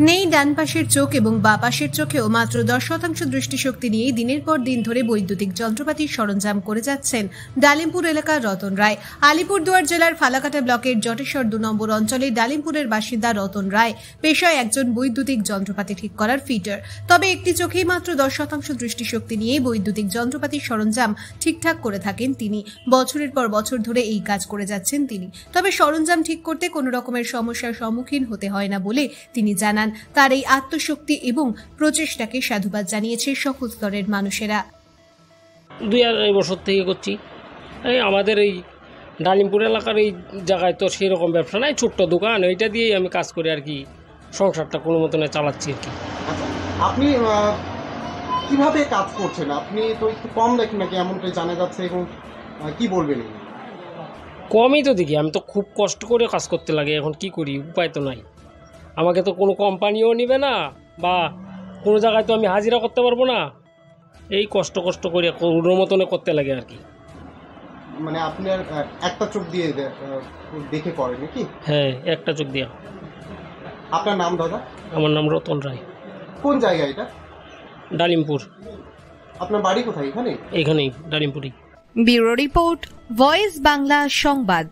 নেই ডান পাশের চোখ এবং বাঁ পাশের চোখেও মাত্র 10% দৃষ্টিশক্তি নিয়ে দিনের পর দিন ধরে বৈদ্যুতিক যন্ত্রপাতির সরঞ্জাম করে যাচ্ছেন ডালিমপুর এলাকার রতন রায়। আলিপুরদুয়ার জেলার ফালাকাটা ব্লকের জটেশ্বর 2 নম্বর অঞ্চলে ডালিমপুরের বাসিন্দা রতন রায় পেশায় একজন বৈদ্যুতিক যন্ত্রপাতি ঠিক করার ফিটার। তবে একটি চোখেই মাত্র 10% দৃষ্টিশক্তি নিয়ে বৈদ্যুতিক যন্ত্রপাতির সরঞ্জাম ঠিকঠাক করে থাকেন তিনি। বছরের পর বছর ধরে এই কাজ করে যাচ্ছেন তিনি। তবে সরঞ্জাম ঠিক করতে কোনো রকমের সমস্যার সম্মুখীন হতে হয় না বলে তিনি জানান। তার এই আত্মশক্তি এবং প্রচেষ্টাকে সাধুবাদ জানিয়েছে সকল স্তরের মানুষেরা। 2-2.5 বছর থেকে করছি। আমাদের এই ডালিমপুর এলাকার এই জায়গায় তো সেরকম ব্যবসা নাই, ছোট্ট দোকান, ওইটা দিয়েই আমি কাজ করে আর কি সংসারটা কোনো মতনে চালাচ্ছি আর কি। আপনি কিভাবে কাজ করছেন? আপনি তো একটু কম দেখেন নাকি এমনটাই জানা যাচ্ছে, এবং কি বলবেন? কমই তো দেখি, আমি তো খুব কষ্ট করে কাজ করতে লাগে। এখন কি করি, উপায় তো নাই। আমাকে তো কোনো কোম্পানিও নেবে না, বা কোনো জায়গায় তো আমি হাজিরা করতে পারবো না। এই কষ্ট করে কোনো মতনে করতে লাগে আর কি। মানে আপনার একটা চোখ দিয়ে দেখে করেন নাকি? হ্যাঁ, একটা চোখ দিয়া। আপনার নাম দাদা? আমার নাম রতন রায়। কোন জায়গা এটা? ডালিমপুর। আপনার বাড়ি কোথায়? এখানেই ডালিমপুরেই। ব্যুরো রিপোর্ট, ভয়েস বাংলা সংবাদ।